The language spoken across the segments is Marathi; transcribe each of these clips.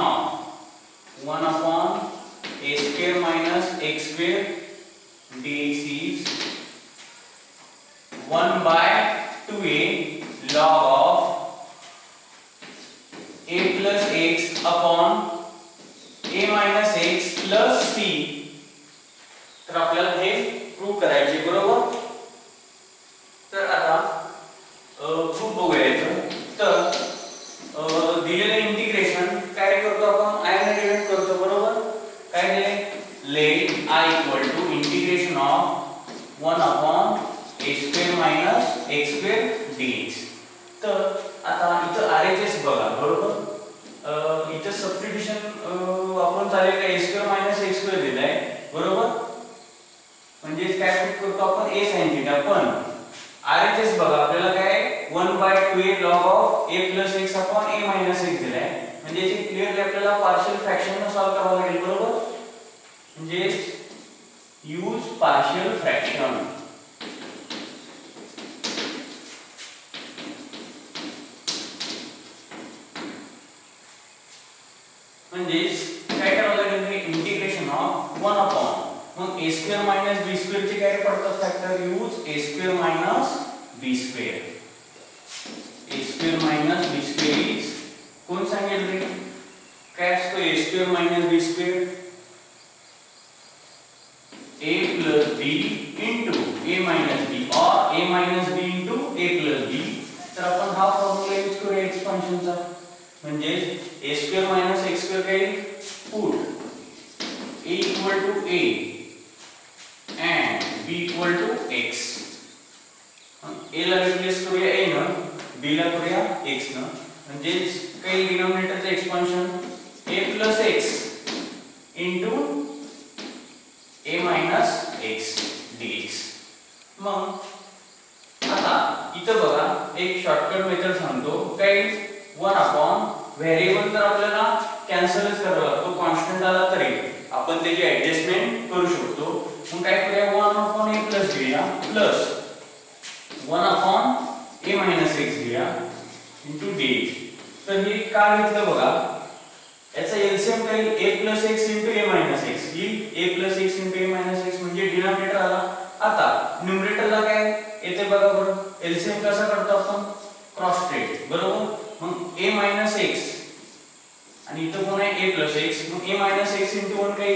of 1 upon a square minus x square dx is 1 by 2a log of a plus x upon a minus x plus c. तर आपल्याला हे प्रूव्ह करायचे, बरोबर. तर आता प्रूव्ह बघूया. तर दिलेलं इंटिग्रेशन काय करतो आपण, आय ने डिवाइड करतो, बरोबर. काय दिले, let i equal to integration of 1 upon a square minus x square dx. तर आता इथं RHS बघा, बरोबर. इथं सबस्टिट्यूशन आपण चालेल का, a square minus x square दिलाय, बरोबर. म्हणजे काय प्रूव्ह करतो आपण, a sin थीटा. पण RHS बघा आपल्याला काय 1 by 2a log of a plus x upon a minus x दिलाय. म्हणजे इथे क्लिअरली आपल्याला पार्शियल फ्रॅक्शन ने सॉल्व करावं लागेल, बरोबर. म्हणजे यूज पार्शियल फ्रॅक्शन. म्हणजे काय करावं लागेल, हे इंटिग्रेशन ऑफ 1 अपॉन मग a square minus b square चे काय पडतात factor, use a square minus b square. a square minus b square is कोण सांगेल रे, काय असतो a square minus b square, a plus b into a minus b or a minus b into a plus b. तर आपण हा फॉर्म्युला यूज करूया एक्सपान्शनचा. म्हणजे a square minus x square काय, put a equal to a and b equal to x. a ला रिप्लेस करूया a न, b ला करूया x न. म्हणजे काही डिनॉमिनेटरचे expansion a plus x into a minus x dx. मग आता इथं बघा एक शॉर्टकट मेथड सांगतो. काही 1 अपॉन व्हेरिएबल तर आपल्याला कॅन्सलच करावा लागतो, कॉन्स्टंट आला तरी आपण त्याची ऍडजस्टमेंट करू शकतो. मग काय करूया, 1 अपॉन a प्लस घेऊया plus 1 upon a minus x घेऊया इंटू dx. तर हे का घेतलं बघा, याचा एलसीएम काही a plus x into a minus x he a plus x into a minus x म्हणजे डिनॉमिनेटर आला. आता न्यूमरेटरला काय येते बघा, बरोबर. एलसीएम कसा करतो आपण, क्रॉस स्ट्रेट, बरोबर. मग a मायनस x आणि इथं कोण आहे a प्लस x. मग a मायनस x इंटू 1 काय,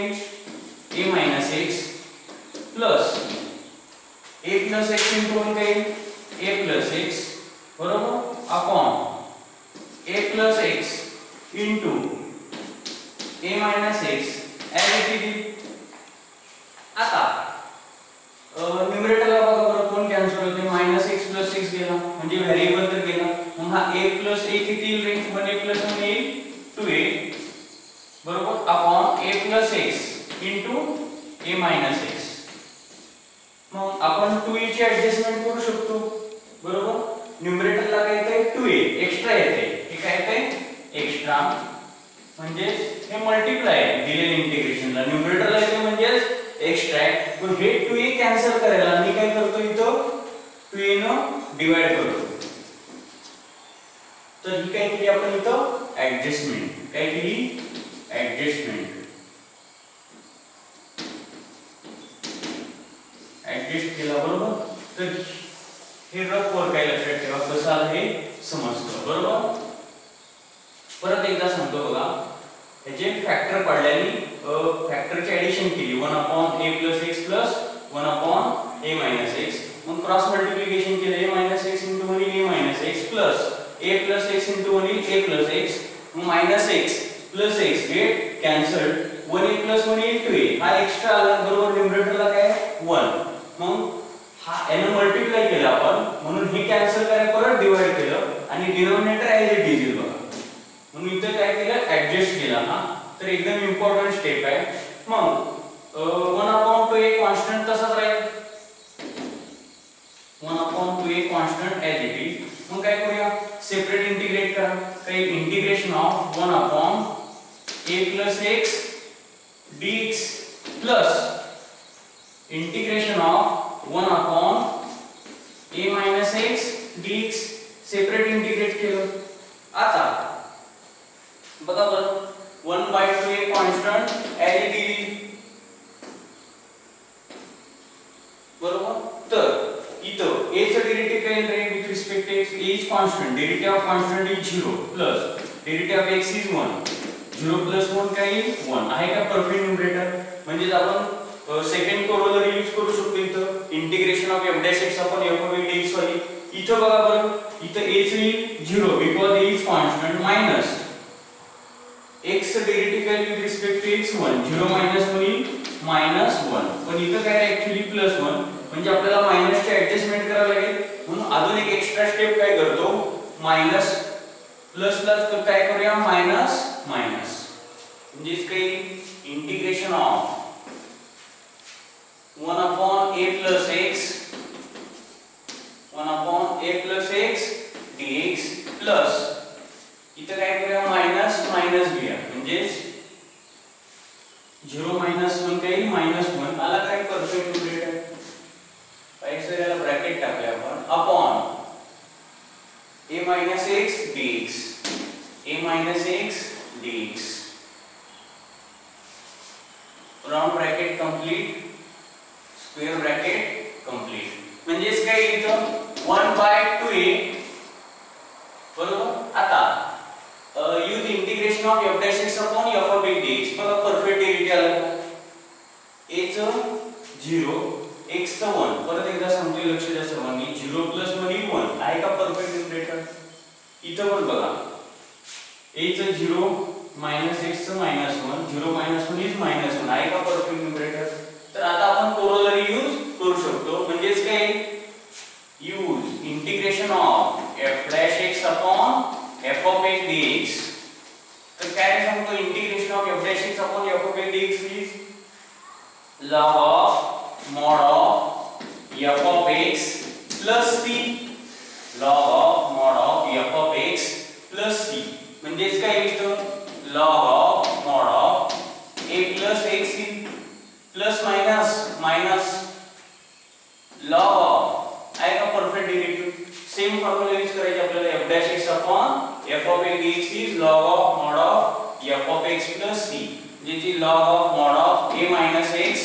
a minus x plus a plus x into 1 काय, a प्लस x, बरोबर, upon a plus x into a minus x as it is. आता न्यूमरेटरला बघा बरं कोण कॅन्सल होते, मायनस x प्लस x गेला म्हणजे व्हेरिएबल तर गेला. मग हा a प्लस a किती येईल रे, 1a प्लस 1 येईल 2a, बरोबर, upon a plus x into a minus x. मग आपण 2a ची ऍडजस्टमेंट करू शकतो, बरोबर. न्यूमरेटरला काय येते 2a एक्स्ट्रा येते, हे काय येते एक्स्ट्रा. म्हणजे हे मल्टिप्लाय दिलेल्या इंटिग्रेशनला न्यूमरेटरला येते म्हणजे एक्स्ट्रॅक्ट. मग हे 2a कॅन्सल करायला मी काय करतो, इथं 2a न डिवाइड करतो. तर ही काय केली आपण इथं ऍडजस्टमेंट, काय केली ऍडजस्टमेंट. ऍडजस्ट केला, बरोबर. तर हे रफ वर काय लक्षात ठेवा कसं आलं हे समजतं, बरोबर. परत एकदा सांगतो बघा, याचे फॅक्टर पडल्याने फॅक्टरची ऍडिशन केली 1 upon a plus x plus 1 upon a minus x. मग क्रॉस मल्टिप्लिकेशन केले a minus x into 1 a minus x plus a plus x into 1 a plus x. मग minus x plus x get cancelled, 1a plus 1 into a हा एक्स्ट्रा आला, बरोबर. न्यूमरेटरला काय 1. मग हा n मल्टिप्लाय केला आपण म्हणून हे कॅन्सल करायला परत डिवाइड केलं आणि डिनॉमिनेटर ऍज इट इज बघा. म्हणून इथे काय केलं ऍडजस्ट केला. हा तर एकदम इम्पॉर्टंट स्टेप आहे. मग 1 अपॉन 2a कॉन्स्टंट तसाच राहील, 1 upon 2a constant as it is. मग काय करूया, सेपरेट इंटिग्रेट करा. काही integration of 1 upon a plus x dx plus integration of 1 upon a minus x dx separate integrate केलं. आता बघा बरं 1/2a constant as it is, बरोबर. तर इथं a चं डेरिव्हेटिव्ह काय येईल with respect to x, a is constant, derivative of constant is 0 plus derivative of x is 1, 0 plus 1 काय येईल 1. आहे का परफेक्ट न्यूमरेटर. म्हणजे आपण सेकंड कोरोलरी यूज करू शकतो इथं integration of f dash x upon f of a dx वाली. इथं बघा बरं, इथं a चं येईल 0 because a is constant minus x चं डेरिव्हेटिव्ह काय with respect to x 1, 0 minus 1 येईल -1. पण इथं काय ऍक्च्युअली +1, म्हणजे आपल्याला मायनसची ऍडजस्टमेंट करावी लागेल. म्हणून अजून एक एक्स्ट्रा स्टेप काय करतो, मायनस प्लसला काय करूया मायनस मायनस, म्हणजे काय integration of 1/a plus x 1/a plus x dx plus इथं काय करूया मायनस मायनस घेऊया, म्हणजे 0 मायनस 1 काय -1 आला. काय परफेक्ट न्यूमरेटर काय सर, याला ब्रॅकेट टाकूया आपण upon a minus x dx, a minus x dx, round bracket complete, square bracket complete. म्हणजेच काय इथं 1/2a, बरोबर. आता use integration of f dash x upon f of a dx. बघा परफेक्ट डेरिव्हेटिव्ह आला. a चं 0, x चं 1. परत एकदा सांगतोय, लक्ष द्या सर्वांनी, 0 प्लस 1 इज 1. आहे का परफेक्ट न्यूमरेटर. इथं पण बघा a चं 0 मायनस x चं -1, 0 मायनस 1 इज -1. आहे का परफेक्ट न्यूमरेटर. तर आता आपण कोरोलरी यूज करू शकतो. म्हणजेच काय use integration of f dash x upon f of a dx. तर काय सांगतो, integration of f dash x upon f of a dx is log of mod of f of x plus c, log of mod of f of x plus c. म्हणजेच काय इथं log of mod of a plus x plus minus minus log of, आहे का perfect derivative. Same formula use करायचे आपल्याला. f dash x upon f of a dx is log of mod of f of x plus c, जी log of mod of a minus x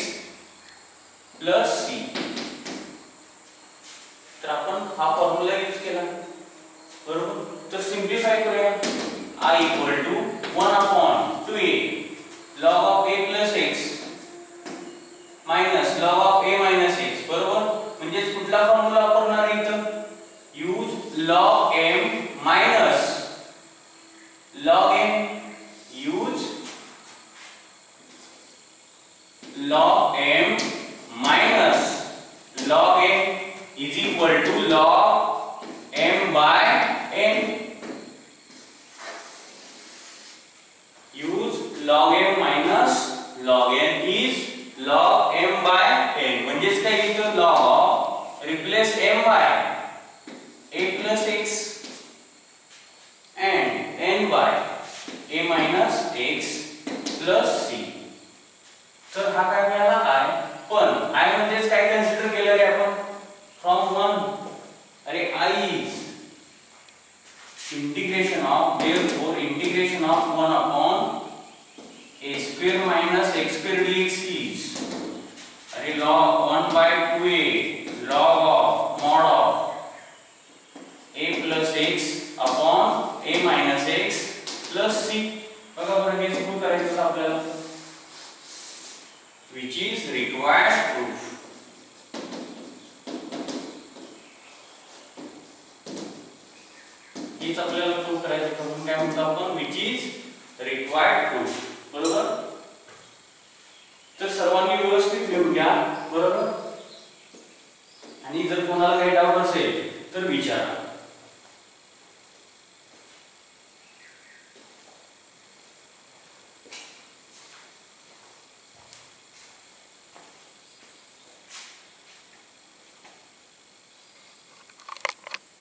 plus c. तर आपण हा फॉर्म्युला यूज केला, बरोबर. तर सिंप्लिफाय करूया. I equal to 1/2a log of a plus x minus log of a minus x, बरोबर. म्हणजे कुठला फॉर्म्युला वापरणार आहे इथं, use log m minus log m, use log m minus log m is equal to log m by n. use log m minus log n is log m by n. म्हणजेच काय इथं log of replace m by a plus x and n by a minus x plus c. तर हा काय मिळाला i. पण i म्हणजेच काय कन्सिडर केलं रे आपण, फ्रॉम 1. अरे i is integration of, therefore integration of 1/a square minus x square dx is log 1/2a log of mod of a plus x upon a minus x plus c. बघा बरं हे प्रूव्ह करायचं आपल्याला, which is required proof. हेच आपल्याला प्रूव्ह करायचं म्हणून काय म्हणतो आपण, which is required proof, बरोबर. तर सर्वांनी व्यवस्थित लिहून घ्या, बरोबर. आणि जर कोणाला काही डाऊट असेल तर विचारा.